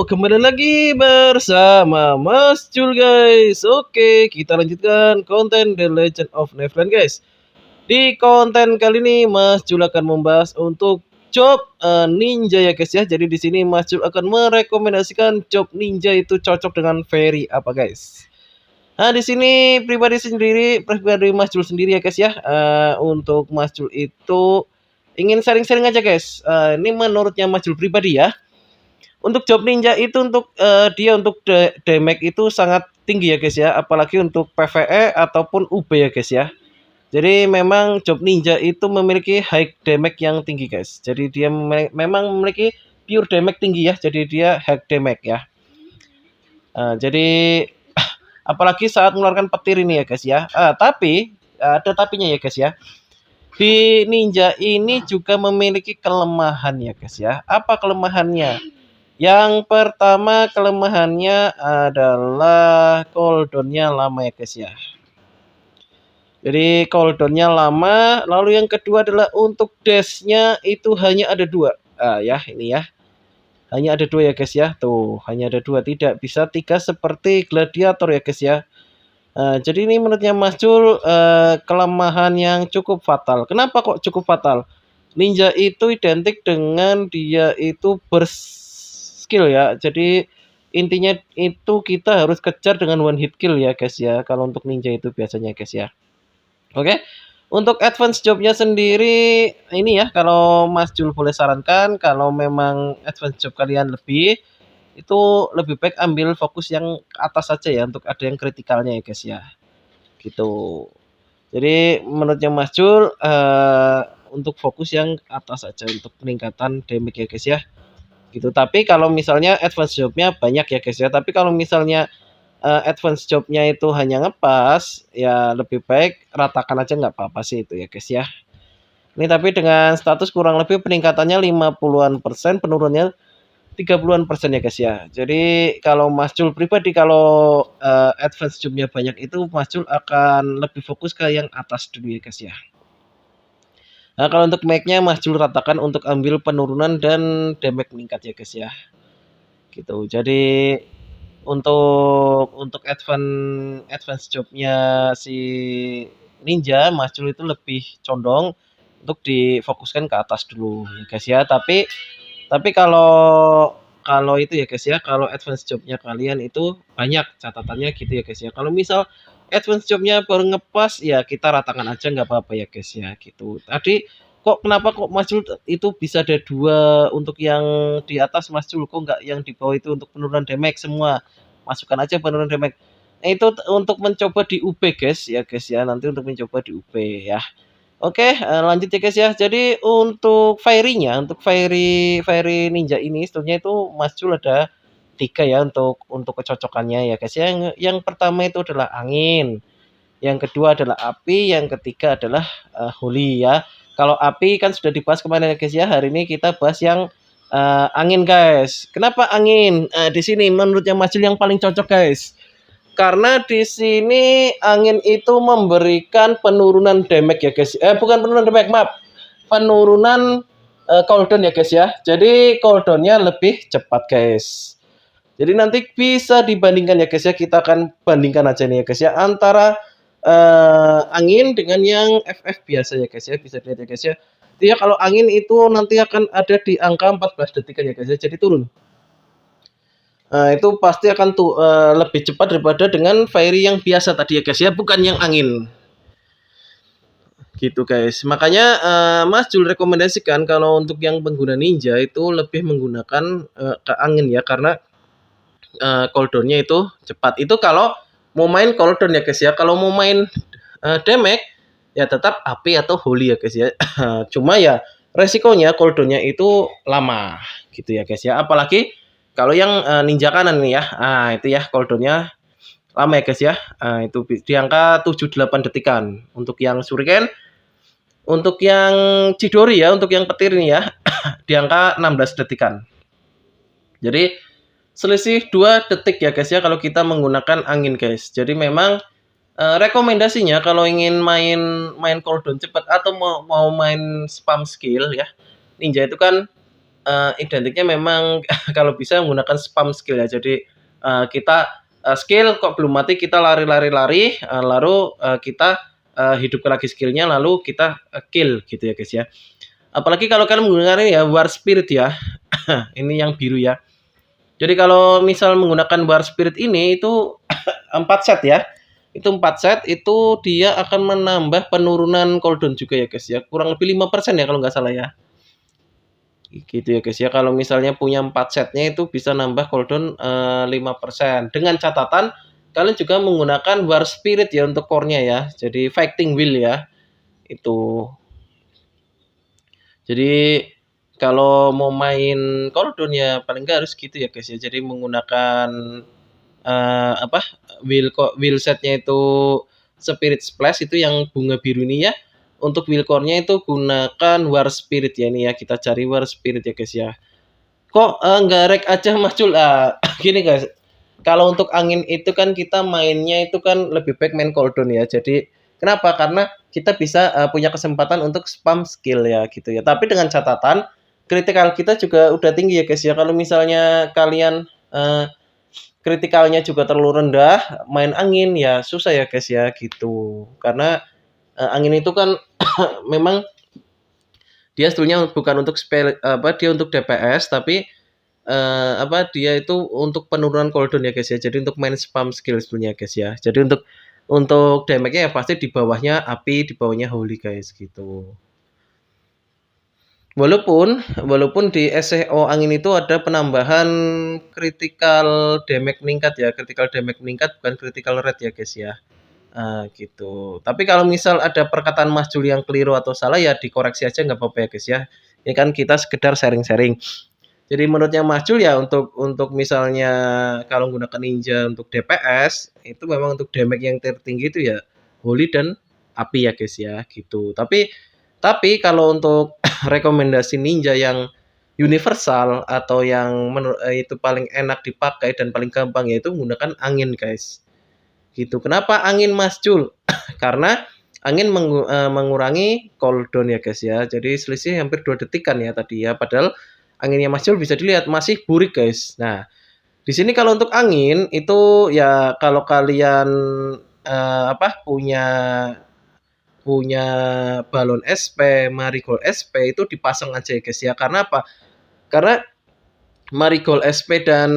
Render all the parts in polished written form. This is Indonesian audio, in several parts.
kembali lagi bersama Mas Jul guys. Oke, kita lanjutkan konten The Legend of Neverland guys. Di konten kali ini Mas Jul akan membahas untuk job ninja ya guys ya. Jadi di sini Mas Jul akan merekomendasikan job ninja itu cocok dengan Fairy apa guys. Nah, di sini pribadi Mas Jul sendiri ya guys ya. Untuk Mas Jul itu ingin sharing-sharing aja guys. Ini menurutnya Mas Jul pribadi ya. Untuk job ninja itu dia untuk damage itu sangat tinggi ya guys ya, apalagi untuk PvE ataupun UB ya guys ya. Jadi memang job ninja itu memiliki high damage yang tinggi guys. Jadi dia memang memiliki pure damage tinggi ya. Jadi dia high damage ya. Jadi apalagi saat mengeluarkan petir ini ya guys ya. Tapi ada tapinya ya guys ya. Di ninja ini juga memiliki kelemahan ya guys ya. Apa kelemahannya? Yang pertama kelemahannya adalah cooldownnya lama ya guys ya. Jadi cooldownnya lama. Lalu yang kedua adalah untuk dashnya itu hanya ada 2. Ya ini ya. Hanya ada 2 ya guys ya. Tuh hanya ada 2. Tidak bisa 3 seperti gladiator ya guys ya. Jadi ini menurutnya Mas Jul kelemahan yang cukup fatal. Kenapa kok cukup fatal? Ninja itu identik dengan dia itu skill ya. Jadi intinya itu kita harus kejar dengan one hit kill ya guys ya. Kalau untuk ninja itu biasanya guys ya. Oke. Untuk advance jobnya sendiri ini ya, kalau Mas Jul boleh sarankan kalau memang advance job kalian lebih itu lebih baik ambil fokus yang atas saja ya untuk ada yang kritikalnya ya guys ya. Gitu. Jadi menurutnya Mas Jul untuk fokus yang atas saja untuk peningkatan damage ya guys ya. Gitu. Tapi kalau misalnya advance jobnya banyak ya guys ya. Tapi kalau misalnya advance jobnya itu hanya ngepas, ya lebih baik ratakan aja nggak apa-apa sih itu ya guys ya. Ini tapi dengan status kurang lebih peningkatannya 50-an%, penurunannya 30-an% ya guys ya. Jadi kalau Mas Jul pribadi kalau advance jobnya banyak itu Mas Jul akan lebih fokus ke yang atas dulu ya guys ya. Nah, kalau untuk make-nya Mas Jul ratakan untuk ambil penurunan dan damage meningkat ya guys ya. Gitu. Jadi untuk advance jobnya si ninja Mas Jul itu lebih condong untuk difokuskan ke atas dulu ya guys ya. Tapi kalau itu ya guys ya, kalau advance jobnya kalian itu banyak catatannya gitu ya guys ya. Kalau misal advance jobnya baru ngepas ya kita ratakan aja nggak apa-apa ya guys ya gitu. Tadi kenapa kok Mas Jul itu bisa ada 2 untuk yang di atas Mas Jul, kok nggak yang di bawah itu untuk penurunan damage semua? Masukkan aja penurunan damage. Nah, itu untuk mencoba di UB guys ya guys ya, nanti untuk mencoba di UB ya. Oke, lanjut ya guys ya. Jadi untuk Fairy-nya, untuk Fairy Ninja ini sebetulnya itu Mas Jul ada 3 ya untuk kecocokannya ya guys ya. Yang pertama itu adalah angin, yang kedua adalah api, yang ketiga adalah Holy ya. Kalau api kan sudah dibahas kemarin ya guys ya. Hari ini kita bahas yang angin guys. Kenapa angin? Di sini menurutnya Mas Jul yang paling cocok guys. Karena di sini angin itu memberikan penurunan damage ya guys. Bukan penurunan damage, maaf. Penurunan cooldown ya guys ya. Jadi cooldownnya lebih cepat guys. Jadi nanti bisa dibandingkan ya guys ya. Kita akan bandingkan aja nih ya guys ya. Antara angin dengan yang FF biasa ya guys ya. Bisa dilihat ya guys ya. Jadi kalau angin itu nanti akan ada di angka 14 detik ya guys ya. Jadi turun. Itu pasti akan lebih cepat daripada dengan Fairy yang biasa tadi ya guys ya, bukan yang angin. Gitu guys. Makanya Mas Jul rekomendasikan kalau untuk yang pengguna ninja itu lebih menggunakan ke angin ya, karena cooldownnya itu cepat. Itu kalau mau main cooldown ya guys ya. Kalau mau main damage ya tetap api atau holy ya guys ya. Cuma ya resikonya cooldownnya itu lama gitu ya guys ya. Apalagi kalau yang ninja kanan nih ya, itu ya cooldownnya lama ya guys ya. Itu di angka 7-8 detikan. Untuk yang shuriken, untuk yang Chidori ya, untuk yang petir nih ya, di angka 16 detikan. Jadi selisih 2 detik ya guys ya kalau kita menggunakan angin guys. Jadi memang rekomendasinya kalau ingin main cooldown cepat atau mau main spam skill ya, ninja itu kan identiknya memang kalau bisa menggunakan spam skill ya. Jadi, kita, skill kok belum mati kita lari, lalu, kita, hidupkan lagi skill-nya lalu kita, kill gitu ya guys ya. Apalagi kalau kalian menggunakan ini ya War Spirit ya. Ini yang biru ya. Jadi kalau misal menggunakan War Spirit ini itu 4 set ya. Itu 4 set itu dia akan menambah penurunan cooldown juga ya guys ya. Kurang lebih 5% ya kalau nggak salah ya. Gitu ya guys ya. Kalau misalnya punya 4 setnya itu bisa nambah cooldown 5%. Dengan catatan kalian juga menggunakan War Spirit ya untuk core-nya ya. Jadi Fighting Will ya. Itu. Jadi kalau mau main cooldown ya paling nggak harus gitu ya guys ya. Jadi menggunakan apa will setnya itu Spirit Splash itu yang bunga biru ini ya. Untuk will core-nya itu gunakan War Spirit ya ini ya. Kita cari War Spirit ya guys ya. Kok nggak rek aja muncul? Gini guys. Kalau untuk angin itu kan kita mainnya itu kan lebih baik main cooldown ya. Jadi kenapa? Karena kita bisa punya kesempatan untuk spam skill ya gitu ya. Tapi dengan catatan kritikal kita juga udah tinggi ya guys ya. Kalau misalnya kalian kritikalnya juga terlalu rendah, main angin ya susah ya guys ya gitu. Karena angin itu kan memang dia sebetulnya bukan untuk spell dia untuk DPS tapi dia itu untuk penurunan cooldown ya guys ya. Jadi untuk main spam skill sebetulnya guys ya. Jadi untuk damage-nya ya pasti di bawahnya api, di bawahnya holy guys gitu. Walaupun di SEO angin itu ada penambahan critical damage meningkat ya, critical damage meningkat bukan critical rate ya guys ya. Gitu. Tapi kalau misal ada perkataan Mas Jul yang keliru atau salah ya dikoreksi aja nggak apa-apa ya guys ya. Ini kan kita sekedar sharing-sharing. Jadi menurutnya Mas Jul ya untuk misalnya kalau menggunakan ninja untuk DPS itu memang untuk damage yang tertinggi itu ya holy dan api ya guys ya gitu. Tapi kalau untuk rekomendasi ninja yang universal atau yang itu paling enak dipakai dan paling gampang yaitu menggunakan angin guys. Gitu. Kenapa angin Mas Jul? Karena angin mengurangi cooldown ya guys ya. Jadi selisih hampir 2 detikan ya tadi ya. Padahal anginnya Mas Jul bisa dilihat masih burik guys. Nah, di sini kalau untuk angin itu ya kalau kalian punya balon SP, Marigold SP itu dipasang aja ya guys ya. Karena apa? Karena Marigold SP dan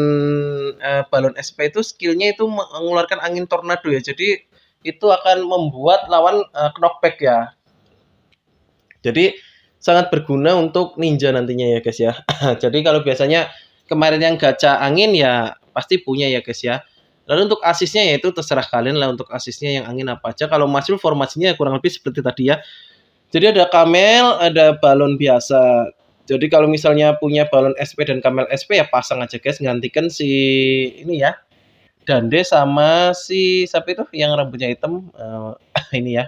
balon SP itu skillnya itu mengeluarkan angin tornado ya. Jadi itu akan membuat lawan knockback ya. Jadi sangat berguna untuk ninja nantinya ya guys ya. Jadi kalau biasanya kemarin yang gacha angin ya pasti punya ya guys ya. Lalu untuk asisnya ya itu terserah kalian lah untuk asisnya yang angin apa aja. Kalau Mas Jul formasinya kurang lebih seperti tadi ya. Jadi ada camel, ada balon biasa. Jadi kalau misalnya punya balon SP dan camel SP ya pasang aja guys, gantikan si ini ya. Dande sama si siapa itu yang rambutnya hitam ini ya.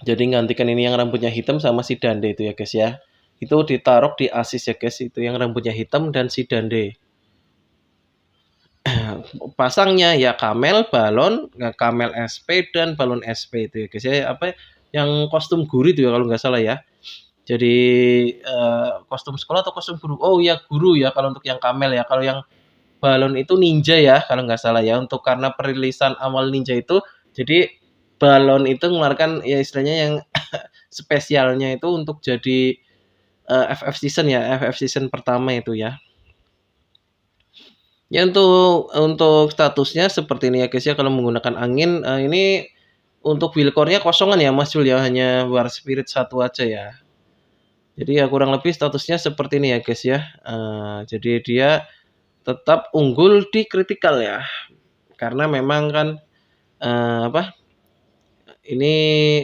Jadi gantikan ini yang rambutnya hitam sama si Dande itu ya guys ya. Itu ditaruh di asis ya guys, itu yang rambutnya hitam dan si Dande. Pasangnya ya camel, balon, camel SP dan balon SP itu ya guys ya. Apa yang kostum guru itu ya kalau nggak salah ya. Jadi kostum sekolah atau kostum guru? Oh ya guru ya kalau untuk yang camel ya. Kalau yang balon itu ninja ya kalau nggak salah ya. Untuk karena perilisan awal ninja itu, jadi balon itu mengeluarkan ya istilahnya yang spesialnya itu untuk jadi FF season ya, FF season pertama itu ya. Ya untuk statusnya seperti ini ya guys ya kalau menggunakan angin ini untuk build core-nya kosongan ya Mas Jul ya, hanya War Spirit 1 aja ya. Jadi ya kurang lebih statusnya seperti ini ya guys ya. Jadi dia tetap unggul di critical ya. Karena memang kan ini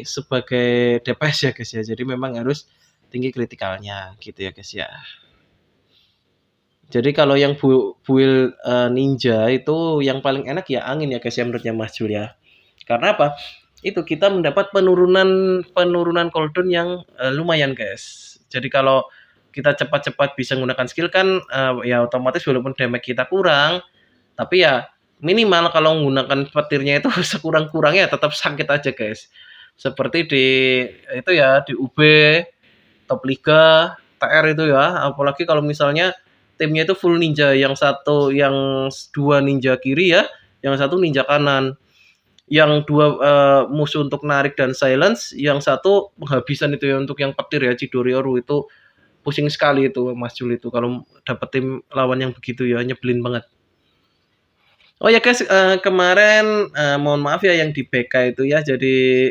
sebagai DPS ya guys ya. Jadi memang harus tinggi kritikalnya gitu ya guys ya. Jadi kalau yang build ninja itu yang paling enak ya angin ya guys ya menurutnya Mas Jul ya. Karena apa? Itu kita mendapat penurunan cooldown yang lumayan guys. Jadi kalau kita cepat-cepat bisa menggunakan skill kan ya otomatis walaupun damage kita kurang, tapi ya minimal kalau menggunakan petirnya itu sekurang-kurangnya tetap sakit aja guys. Seperti di itu ya di UB top liga TR itu ya, apalagi kalau misalnya timnya itu full ninja, yang dua ninja kiri ya, yang satu ninja kanan, yang dua musuh untuk narik dan silence, yang satu penghabisan itu ya untuk yang petir ya, Chidorioru itu pusing sekali itu Mas Jul itu kalau dapet tim lawan yang begitu ya, nyebelin banget. Oh ya guys, kemarin mohon maaf ya yang di BK itu ya, jadi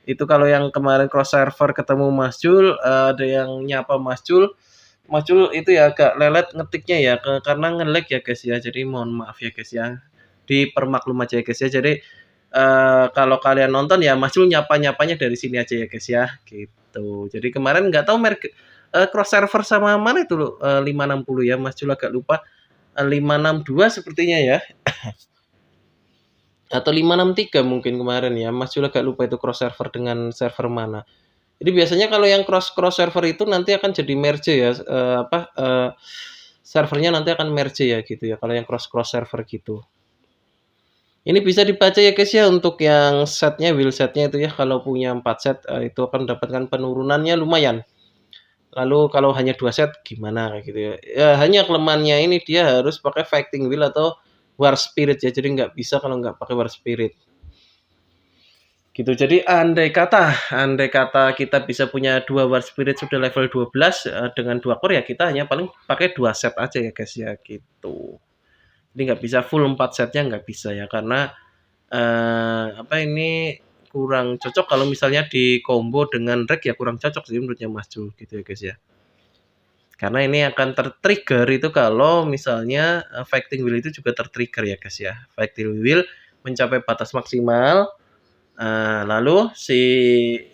itu kalau yang kemarin cross server ketemu Mas Jul, ada yang nyapa Mas Jul itu ya agak lelet ngetiknya ya, karena nge-lag ya guys ya, jadi mohon maaf ya guys ya, dipermaklum aja ya guys ya. Jadi kalau kalian nonton ya Mas Jul nyapa-nyapanya dari sini aja ya guys ya, gitu. Jadi kemarin nggak tahu merek cross server sama mana itu loh, 560 ya, Mas Jul agak lupa, 562 sepertinya ya. Atau 563 mungkin kemarin ya, Mas Jul agak lupa itu cross server dengan server mana. Jadi biasanya kalau yang cross server itu nanti akan jadi merge ya, servernya nanti akan merge ya gitu ya, kalau yang cross server gitu. Ini bisa dibaca ya guys ya, untuk yang setnya, wheel setnya itu ya, kalau punya 4 set itu akan mendapatkan penurunannya lumayan. Lalu kalau hanya 2 set gimana kayak gitu ya. Ya hanya kelemahannya ini dia harus pakai fighting wheel atau war spirit ya, jadi nggak bisa kalau nggak pakai war spirit. Gitu. Jadi andai kata kita bisa punya 2 war spirit sudah level 12 dengan 2 core ya, kita hanya paling pakai 2 set aja ya guys ya, gitu. Jadi nggak bisa full 4 setnya, nggak bisa ya, karena ini kurang cocok kalau misalnya di combo dengan rek ya, kurang cocok sih menurutnya Mas Jul gitu ya guys ya. Karena ini akan ter-trigger itu kalau misalnya fighting wheel itu juga ter-trigger ya guys ya. Fighting wheel mencapai batas maksimal. Lalu si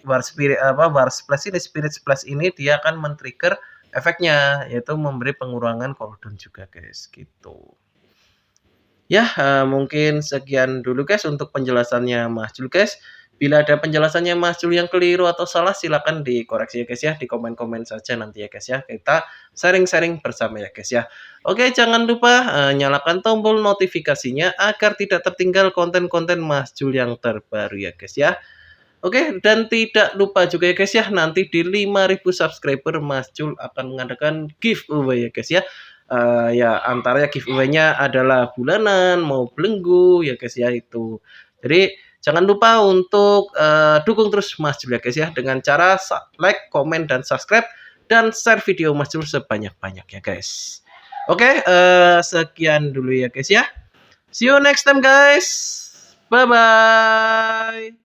war splash ini, spirit splash ini dia akan men-trigger efeknya, yaitu memberi pengurangan cooldown juga guys, gitu. Ya, mungkin sekian dulu guys untuk penjelasannya Mas Jul guys. Bila ada penjelasannya Mas Jul yang keliru atau salah, silakan dikoreksi ya guys ya, di komen-komen saja nanti ya guys ya. Kita sharing-sharing bersama ya guys ya. Oke, jangan lupa nyalakan tombol notifikasinya agar tidak tertinggal konten-konten Mas Jul yang terbaru ya guys ya. Oke, dan tidak lupa juga ya guys ya, nanti di 5.000 subscriber Mas Jul akan mengadakan giveaway ya guys ya. Ya antaranya giveaway-nya adalah bulanan, mau belenggu ya guys ya itu. Jadi jangan lupa untuk dukung terus Mas Jul ya guys ya, dengan cara like, komen, dan subscribe, dan share video Mas Jul sebanyak-banyak ya guys. Oke, sekian dulu ya guys ya. See you next time guys. Bye-bye.